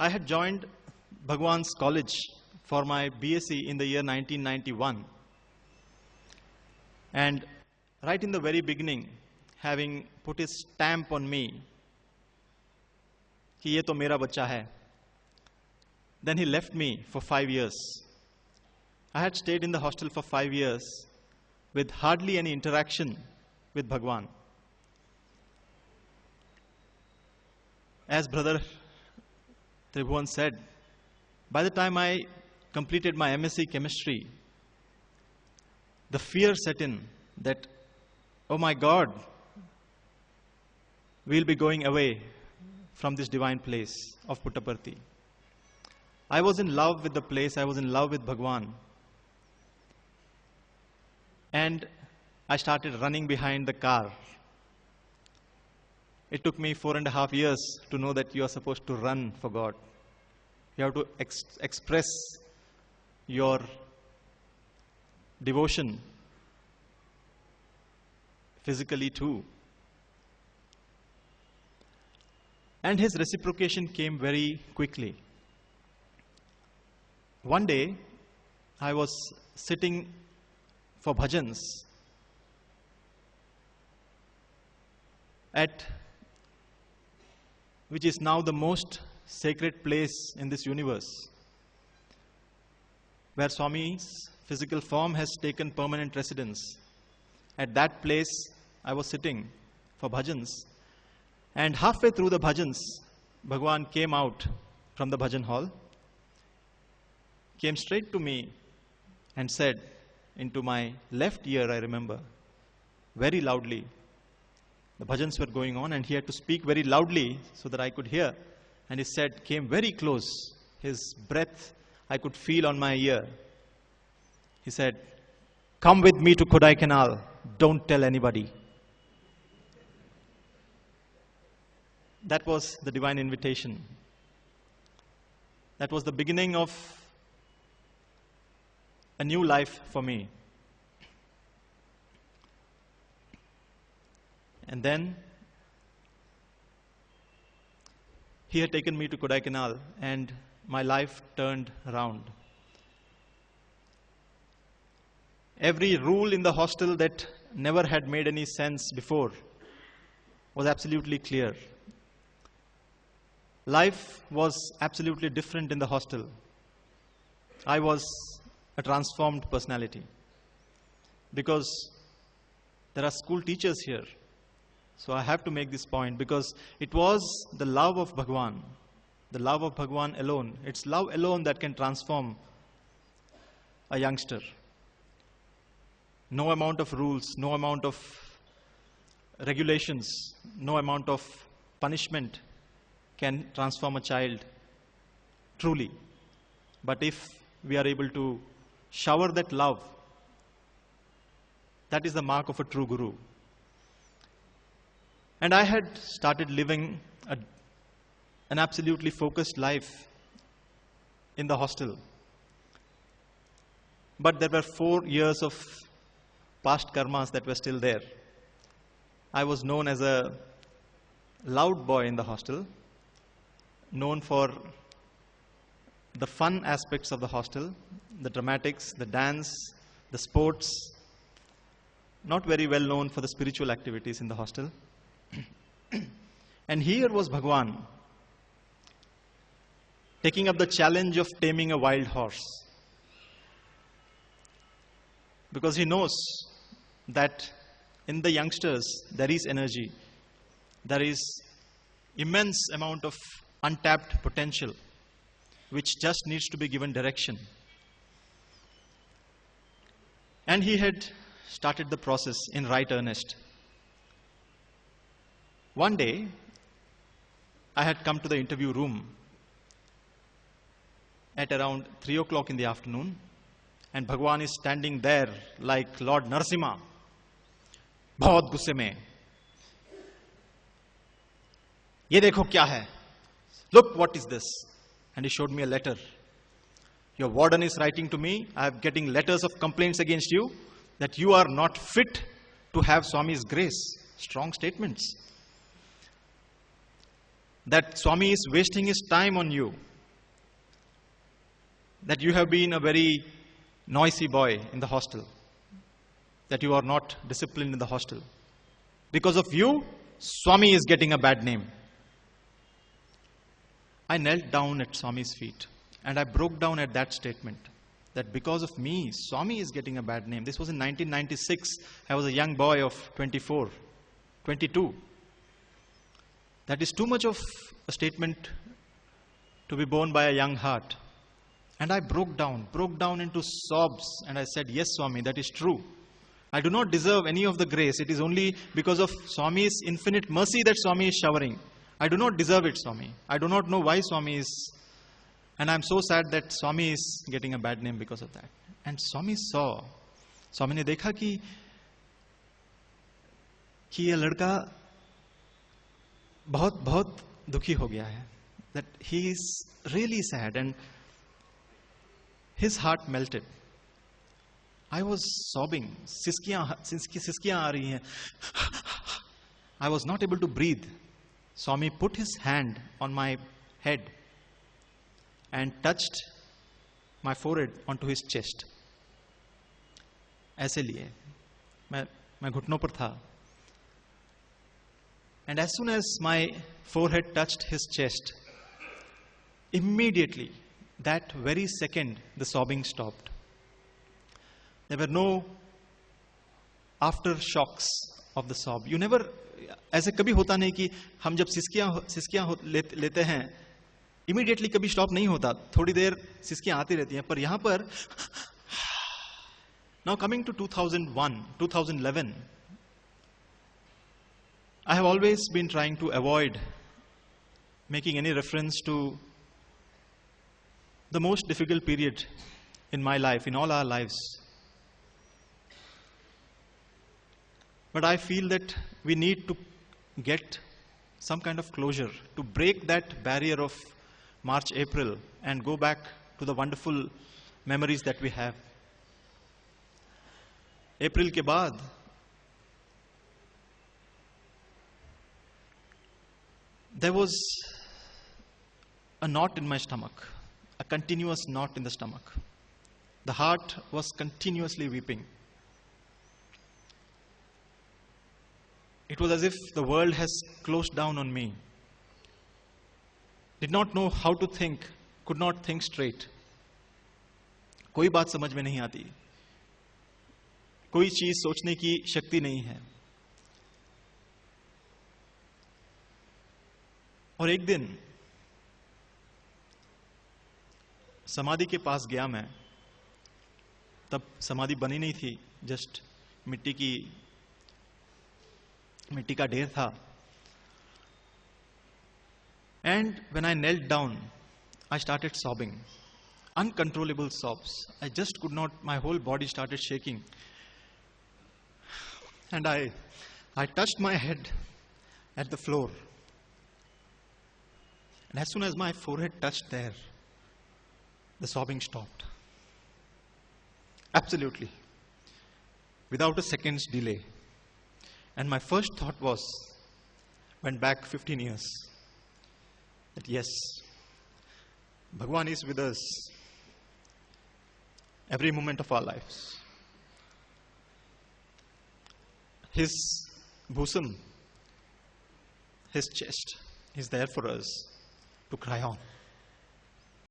I had joined Bhagwan's college for my BSc in the year 1991. And right in the very beginning, having put his stamp on me, कि ये तो मेरा बच्चा है. Then he left me for 5 years. I had stayed in the hostel for 5 years with hardly any interaction with Bhagwan. As Brother Tribhuvan said, by the time I completed my MSc Chemistry, the fear set in that, oh my God, we'll be going away from this divine place of Puttaparthi. I was in love with the place, I was in love with Bhagwan. And I started running behind the car. It took me 4.5 years to know that you are supposed to run for God. You have to express your devotion physically too. And his reciprocation came very quickly. One day, I was sitting for bhajans at which is now the most sacred place in this universe, where Swami's physical form has taken permanent residence. At that place, I was sitting for bhajans, and halfway through the bhajans, Bhagwan came out from the bhajan hall, came straight to me and said, into my left ear, I remember, very loudly. The bhajans were going on and he had to speak very loudly so that I could hear. And he said, came very close. His breath I could feel on my ear. He said, come with me to Kodaikanal. Don't tell anybody. That was the divine invitation. That was the beginning of a new life for me. And then he had taken me to Kodaikanal and my life turned around. Every rule in the hostel that never had made any sense before was absolutely clear. Life was absolutely different in the hostel. I was a transformed personality because there are school teachers here. So I have to make this point because it was the love of Bhagwan alone. It's love alone that can transform a youngster. No amount of rules, no amount of regulations, no amount of punishment can transform a child truly. But if we are able to shower that love, that is the mark of a true guru. And I had started living an absolutely focused life in the hostel. But there were 4 years of past karmas that were still there. I was known as a loud boy in the hostel, known for the fun aspects of the hostel, the dramatics, the dance, the sports, not very well known for the spiritual activities in the hostel. And here was Bhagwan taking up the challenge of taming a wild horse, because he knows that in the youngsters there is energy, there is immense amount of untapped potential which just needs to be given direction. And he had started the process in right earnest. One day, I had come to the interview room at around 3 o'clock in the afternoon, and Bhagwan is standing there like Lord Narasimha, बहुत गुस्से में. ये देखो क्या है? Look, what is this? And he showed me a letter. Your warden is writing to me. I am getting letters of complaints against you that you are not fit to have Swami's grace. Strong statements. That Swami is wasting his time on you. that you have been a very noisy boy in the hostel, that you are not disciplined in the hostel. Because of you, Swami is getting a bad name. I knelt down at Swami's feet and I broke down at that statement that because of me, Swami is getting a bad name. This was in 1996. I was a young boy of 24, 22. That is too much of a statement to be borne by a young heart. And I broke down into sobs, and I said, yes, Swami, that is true. I do not deserve any of the grace. It is only because of Swami's infinite mercy that Swami is showering. I do not deserve it, Swami. I do not know why Swami is. And I am so sad that Swami is getting a bad name because of that. And Swami saw. Swami ने देखा कि ये लड़का बहुत बहुत दुखी हो गया है. That he is really sad and his heart melted. I was sobbing. सिसकियां आ रही हैं. I was not able to breathe. Swami put his hand on my head and touched my forehead onto his chest. ऐसे लिए मैं घुटनों पर था. And as soon as my forehead touched his chest, immediately, that very second, the sobbing stopped. There were no aftershocks of the sob. You never, ऐसे कभी होता नहीं कि हम जब सिसकियां लेते हैं, immediately कभी stop नहीं होता. थोड़ी देर सिसकियां आती रहती हैं. पर यहाँ पर, now coming to 2001, 2011, I have always been trying to avoid making any reference to the most difficult period in my life, in all our lives. But I feel that we need to get some kind of closure, to break that barrier of March, April, and go back to the wonderful memories that we have. April के बाद there was a knot in my stomach, a continuous knot in the stomach. The heart was continuously weeping. It was as if the world has closed down on me. Did not know how to think, could not think straight. कोई बात समझ में नहीं आती. कोई चीज सोचने की शक्ति नहीं है. और एक दिन समाधि के पास गया मैं. तब समाधि बनी नहीं थी, जस्ट मिट्टी का ढेर था. And when I knelt down, I started sobbing. Uncontrollable sobs. I just could not, my whole body started shaking. And I touched my head at the floor. And as soon as my forehead touched there, the sobbing stopped. Absolutely. Without a second's delay. And my first thought went back 15 years. That yes, Bhagwan is with us every moment of our lives. His bosom, his chest is there for us to cry on.